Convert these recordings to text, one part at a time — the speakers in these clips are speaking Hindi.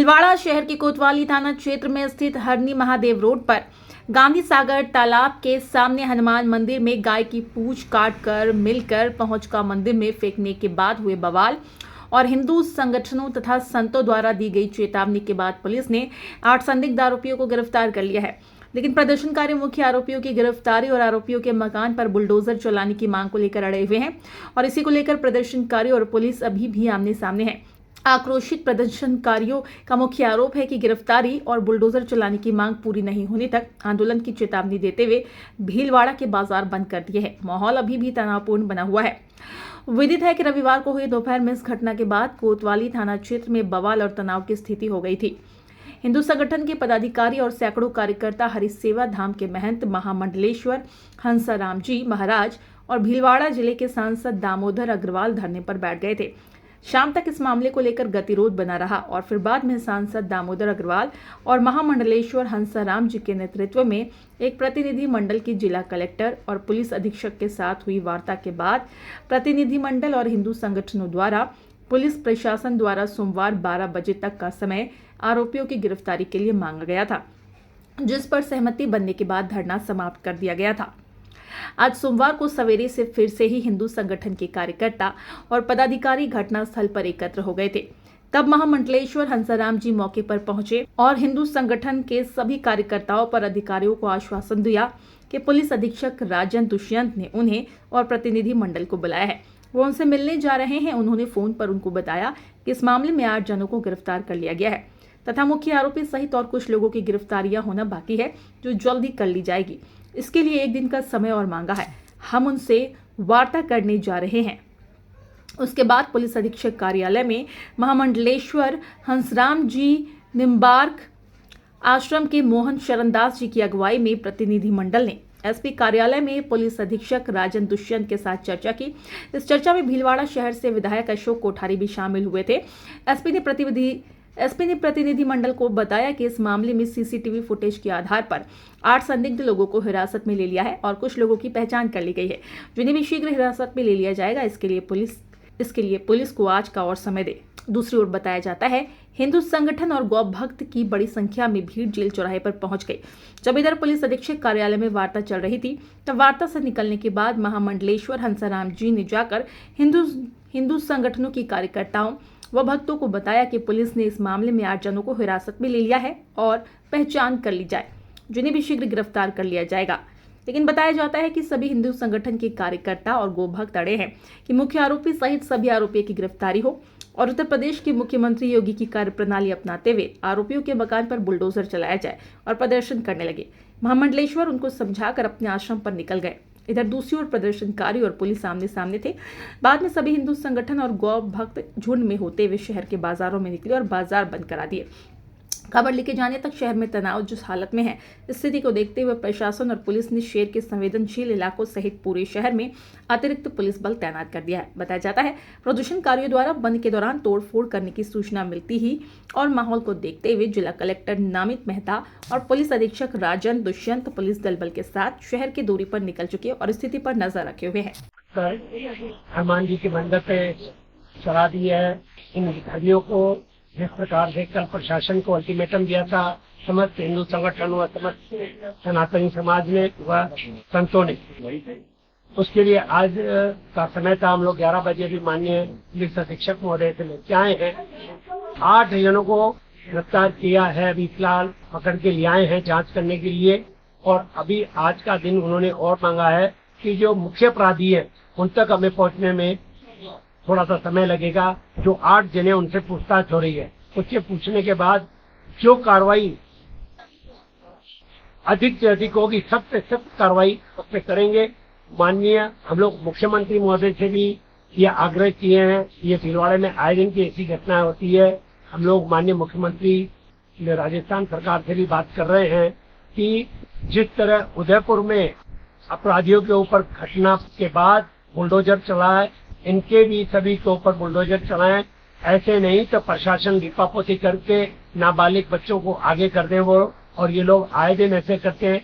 भीलवाड़ा शहर के कोतवाली थाना क्षेत्र में स्थित हरनी महादेव रोड पर गांधी सागर तालाब के सामने हनुमान मंदिर में गाय की पूंछ काट कर मिलकर पहुंचकर मंदिर में फेंकने के बाद हुए बवाल और हिंदू संगठनों तथा संतों द्वारा दी गई चेतावनी के बाद पुलिस ने 8 संदिग्ध आरोपियों को गिरफ्तार कर लिया है। लेकिन प्रदर्शनकारी मुख्य आरोपियों की गिरफ्तारी और आरोपियों के मकान पर बुलडोजर चलाने की मांग को लेकर अड़े हुए हैं और इसी को लेकर प्रदर्शनकारी और पुलिस अभी भी आमने सामने है। आक्रोशित प्रदर्शनकारियों का मुख्य आरोप है कि गिरफ्तारी और बुलडोजर चलाने की मांग पूरी नहीं होने तक आंदोलन की चेतावनी देते हुए भीलवाड़ा के बाजार बंद कर दिए हैं। माहौल अभी भी तनावपूर्ण बना हुआ है। विदित है कि रविवार को हुई दोपहर में इस घटना के बाद कोतवाली थाना क्षेत्र में बवाल और तनाव की स्थिति हो गई थी। हिंदू संगठन के पदाधिकारी और सैकड़ों कार्यकर्ता हरिसेवा धाम के महंत महामंडलेश्वर हंसाराम जी महाराज और भीलवाड़ा जिले के सांसद दामोदर अग्रवाल धरने पर बैठ गए थे। शाम तक इस मामले को लेकर गतिरोध बना रहा और फिर बाद में सांसद दामोदर अग्रवाल और महामंडलेश्वर हंसाराम जी के नेतृत्व में एक प्रतिनिधि मंडल की जिला कलेक्टर और पुलिस अधीक्षक के साथ हुई वार्ता के बाद प्रतिनिधि मंडल और हिंदू संगठनों द्वारा पुलिस प्रशासन द्वारा सोमवार 12 बजे तक का समय आरोपियों की गिरफ्तारी के लिए मांगा गया था, जिस पर सहमति बनने के बाद धरना समाप्त कर दिया गया था। आज सोमवार को सवेरे से फिर से ही हिंदू संगठन के कार्यकर्ता और पदाधिकारी घटनास्थल पर एकत्र हो गए थे। तब महामंडलेश्वर हंसाराम जी मौके पर पहुंचे और हिंदू संगठन के सभी कार्यकर्ताओं पर अधिकारियों को आश्वासन दिया कि पुलिस अधीक्षक राजन दुष्यंत ने उन्हें और प्रतिनिधि मंडल को बुलाया है, वो उनसे मिलने जा रहे हैं। उन्होंने फोन पर उनको बताया कि इस मामले में 8 जनों को गिरफ्तार कर लिया गया है तथा मुख्य आरोपी सहित और कुछ लोगों की गिरफ्तारियां होना बाकी है, जो जल्दी कर ली जाएगी। इसके लिए 1 दिन का समय और मांगा है। हम उनसे वार्ता करने जा रहे हैं। उसके बाद पुलिस अधीक्षक कार्यालय में महामंडलेश्वर हंसराम जी निम्बार्क आश्रम के मोहन शरणदास जी की अगुवाई में प्रतिनिधि मंडल ने एसपी कार्यालय में पुलिस अधीक्षक राजन दुष्यंत के साथ चर्चा की। इस चर्चा में भीलवाड़ा शहर से विधायक अशोक कोठारी भी शामिल हुए थे। एसपी ने प्रतिनिधि मंडल को बताया कि इस मामले में सीसीटीवी फुटेज के आधार पर 8 संदिग्ध लोगों को हिरासत में ले लिया है और कुछ लोगों की पहचान कर ली गई है, जिन्हें भी शीघ्र हिरासत में ले लिया जाएगा। इसके लिए पुलिस को आज का और समय दे। दूसरी ओर बताया जाता है हिंदू संगठन और गौ भक्त की बड़ी संख्या में भीड़ जेल चौराहे पर पहुंच गई। जब इधर पुलिस अधीक्षक कार्यालय में वार्ता चल रही थी, तब वार्ता से निकलने के बाद महामंडलेश्वर हंसाराम जी ने जाकर हिंदू संगठनों की कार्यकर्ताओं व भक्तों को बताया कि पुलिस ने इस मामले में 8 जनों को हिरासत में ले लिया है और पहचान कर ली जाए, जिन्हें भी शीघ्र गिरफ्तार कर लिया जाएगा। लेकिन बताया जाता है कि सभी हिंदू संगठन के कार्यकर्ता और गोभक्त अड़े हैं कि मुख्य आरोपी सहित सभी आरोपियों की गिरफ्तारी हो और उत्तर प्रदेश के मुख्यमंत्री योगी की कार्यप्रणाली अपनाते हुए आरोपियों के मकान पर बुलडोजर चलाया जाए और प्रदर्शन करने लगे। महामंडलेश्वर उनको समझाकर अपने आश्रम पर निकल गए। इधर दूसरी ओर प्रदर्शनकारी और पुलिस आमने सामने थे। बाद में सभी हिंदू संगठन और गौ भक्त झुंड में होते हुए शहर के बाजारों में निकले और बाजार बंद करा दिए। खबर लिखे जाने तक शहर में तनाव जिस हालत में है, स्थिति को देखते हुए प्रशासन और पुलिस ने शहर के संवेदनशील इलाकों सहित पूरे शहर में अतिरिक्त पुलिस बल तैनात कर दिया है। बताया जाता है प्रदर्शनकारियों द्वारा बंद के दौरान तोड़फोड़ करने की सूचना मिलती ही और माहौल को देखते हुए जिला कलेक्टर नामित मेहता और पुलिस अधीक्षक राजन दुष्यंत पुलिस दल बल के साथ शहर की दूरी पर निकल चुके और स्थिति पर नजर रखे हुए हैं। हनुमान जी के मंदिर पे चढ़ा दिया है। इन अधिकारियों को जिस प्रकार से कल प्रशासन को अल्टीमेटम दिया था समस्त हिंदू संगठनों व समस्त सनातनी समाज ने व संतों ने, उसके लिए आज का समय था। हम लोग 11 बजे भी माननीय पुलिस अधीक्षक महोदय से लेके आए हैं। 8 जनों को गिरफ्तार किया है, अभी फिलहाल पकड़ के ले आए हैं जांच करने के लिए। और अभी आज का दिन उन्होंने और मांगा है कि जो मुख्य अपराधी है उन तक हमें पहुंचने में थोड़ा सा समय लगेगा। जो 8 जने उनसे पूछताछ हो रही है, उससे पूछने के बाद जो कार्रवाई अधिक से अधिक होगी, सख्त से सख्त कार्रवाई उस पर करेंगे। माननीय हम लोग मुख्यमंत्री महोदय से भी ये आग्रह किए हैं। ये भीलवाड़े में आए दिन की ऐसी घटनाएं होती है। हम लोग माननीय मुख्यमंत्री राजस्थान सरकार से भी बात कर रहे हैं कि जिस तरह उदयपुर में अपराधियों के ऊपर घटना के बाद बुलडोजर चला है, इनके भी सभी के ऊपर बुलडोजर चलाएं। ऐसे नहीं तो प्रशासन लिपापोती करके नाबालिग बच्चों को आगे कर दे वो, और ये लोग आए दिन ऐसे करते हैं।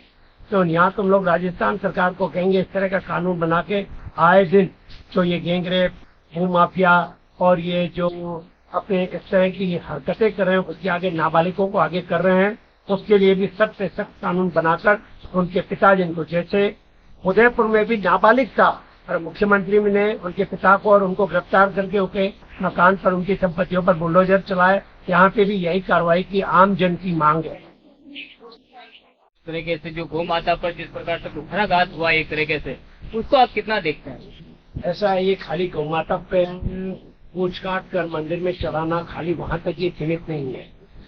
तो यहाँ तुम लोग राजस्थान सरकार को कहेंगे इस तरह का कानून बना के आए दिन जो ये गैंग रेप, भू माफिया और ये जो अपने इस तरह की हरकतें कर रहे हैं, उसके आगे नाबालिगों को आगे कर रहे हैं, उसके लिए भी सख्त से सख्त कानून बनाकर उनके पिता जिनको जैसे उदयपुर में भी नाबालिग था और मुख्यमंत्री ने उनके पिता को और उनको गिरफ्तार करके उनके मकान पर उनकी संपत्तियों पर बुलडोजर चलाए, यहाँ पे भी यही कार्रवाई की आम जन की मांग है। इस तरीके से जो गौ माता पर जिस प्रकार से कुठाराघात हुआ एक तरीके से, उसको आप कितना देखते हैं? ऐसा है, ये खाली गौ माता पे पूछ काट कर मंदिर में चढ़ाना खाली वहाँ तक ये सीमित नहीं है,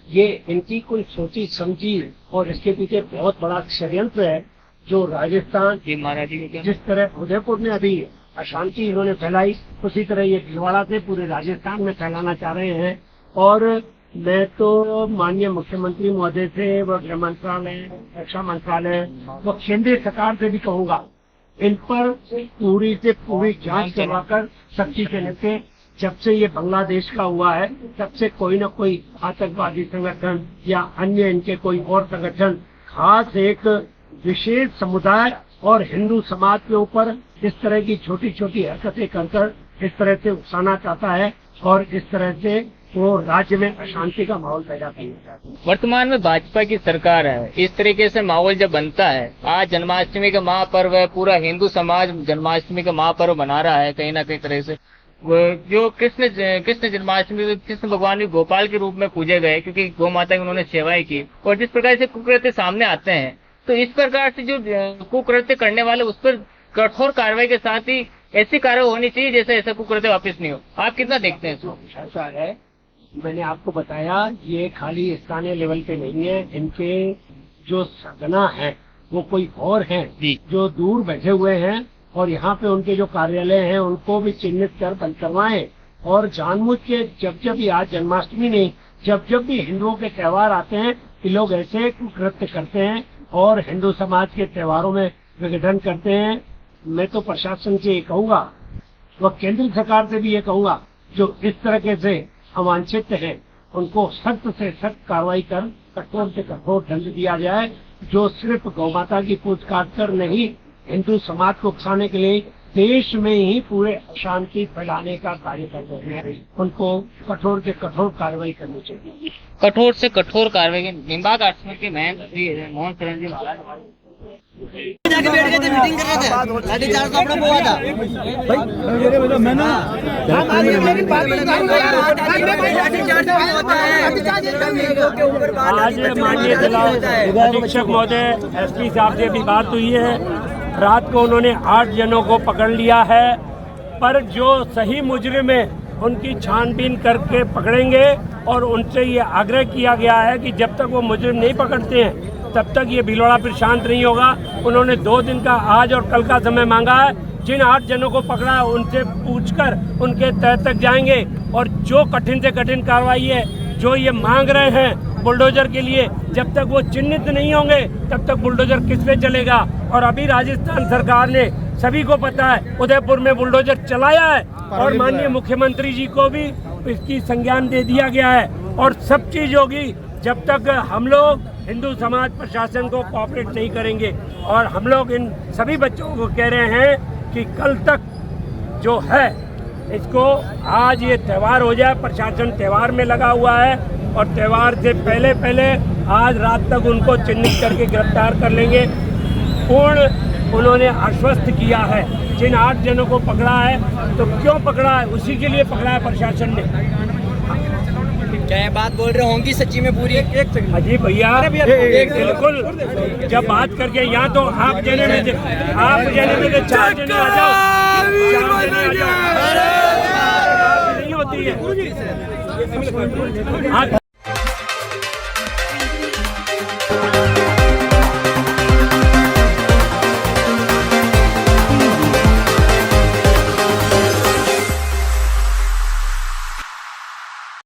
ये इनकी कोई सोची समझी और इसके पीछे बहुत बड़ा षड्यंत्र है जो राजस्थान जी महाराज जी जिस तरह उदयपुर में अभी अशांति इन्होंने फैलाई, उसी तरह ये भीलवाड़ा से पूरे राजस्थान में फैलाना चाह रहे हैं। और मैं तो माननीय मुख्यमंत्री महोदय से, व गृह मंत्रालय, रक्षा मंत्रालय व केंद्रीय सरकार से भी कहूंगा, इन पर पूरी से पूरी जांच करवाकर सख्ती से निपटे। जब से ये बांग्लादेश का हुआ है तब से कोई न कोई आतंकवादी संगठन या अन्य इनके कोई और संगठन खास एक विशेष समुदाय और हिंदू समाज के ऊपर इस तरह की छोटी छोटी हरकतें कर इस तरह से उकसाना चाहता है और इस तरह से वो राज्य में अशांति का माहौल पैदा करना चाहता है। वर्तमान में भाजपा की सरकार है, इस तरीके से माहौल जब बनता है, आज जन्माष्टमी का महापर्व है, पूरा हिंदू समाज जन्माष्टमी का महापर्व मना रहा है कहीं ना कहीं तरह से। जो कृष्ण जन्माष्टमी कृष्ण भगवान भी गोपाल के रूप में पूजे गए क्योंकि गौ माता की उन्होंने सेवाएं की, और जिस प्रकार से कुकृत्य सामने आते हैं तो इस प्रकार से जो कुकृत्य करने वाले उस पर कठोर कार्रवाई के साथ ही ऐसी कार्रवाई होनी चाहिए जैसे ऐसा कुकृत्य वापस नहीं हो। आप कितना देखते हैं इसको? ऐसा है, मैंने आपको बताया ये खाली स्थानीय लेवल पे नहीं है, इनके जो सरगना है वो कोई और हैं जो दूर बैठे हुए हैं और यहाँ पे उनके जो कार्यालय हैं उनको भी चिन्हित कर बंद करवाएं। और जानबूझ के जब जब भी आज जन्माष्टमी नहीं, जब जब भी हिंदुओं के त्योहार आते हैं ये लोग ऐसे कुकृत्य करते हैं और हिंदू समाज के त्योहारों में विघटन करते हैं। मैं तो प्रशासन से ये कहूंगा व केंद्र सरकार से भी ये कहूंगा, जो इस तरह से अवांछित है उनको सख्त से सख्त कार्रवाई कर कठोर से कठोर दंड दिया जाए, जो सिर्फ गौ माता की पूछ काट कर नहीं हिंदू समाज को उकसाने के लिए देश में ही पूरे अशांति फैलाने का कार्य कर रहे हैं, उनको कठोर से कठोर कार्रवाई करनी चाहिए। कठोर से कठोर कार्रवाई निम्बाक आश्रम के महंत मोहन शरण जी महाराज जाके बैठ गए थे, मीटिंग कर रहे थे, लाठीचार्ज का अपना हुआ था आज माननीय जिला अधीक्षक महोदय एसपी साहब से भी बात हुई है। रात को उन्होंने 8 जनों को पकड़ लिया है, पर जो सही मुजरिम है उनकी छानबीन करके पकड़ेंगे और उनसे ये आग्रह किया गया है कि जब तक वो मुजरिम नहीं पकड़ते हैं तब तक ये भीलवाड़ा फिर शांत नहीं होगा। उन्होंने 2 दिन का आज और कल का समय मांगा है। जिन 8 जनों को पकड़ा है उनसे पूछकर उनके तह तक जाएंगे और जो कठिन से कठिन कार्रवाई है जो ये मांग रहे हैं बुलडोजर के लिए, जब तक वो चिन्हित नहीं होंगे तब तक बुलडोजर किस पे चलेगा। और अभी राजस्थान सरकार ने, सभी को पता है, उदयपुर में बुलडोजर चलाया है और माननीय मुख्यमंत्री जी को भी इसकी संज्ञान दे दिया गया है और सब चीज होगी जब तक हम लोग हिंदू समाज प्रशासन को कोऑपरेट नहीं करेंगे। और हम लोग इन सभी बच्चों को कह रहे हैं कि कल तक जो है इसको, आज ये त्यौहार हो जाए, प्रशासन त्यौहार में लगा हुआ है और त्यौहार से पहले पहले आज रात तक उनको चिन्हित करके गिरफ्तार कर लेंगे। पूर्ण उन्होंने आश्वस्त किया है। जिन 8 जनों को पकड़ा है तो क्यों पकड़ा है, उसी के लिए पकड़ा है प्रशासन ने। क्या बात बोल रहे होंगी सच्ची में पूरी? अजी भैया बिल्कुल, जब बात करके यहाँ तो आप जने में 4 जने आ जाओ, 4 जने आ जाओ नहीं होती है।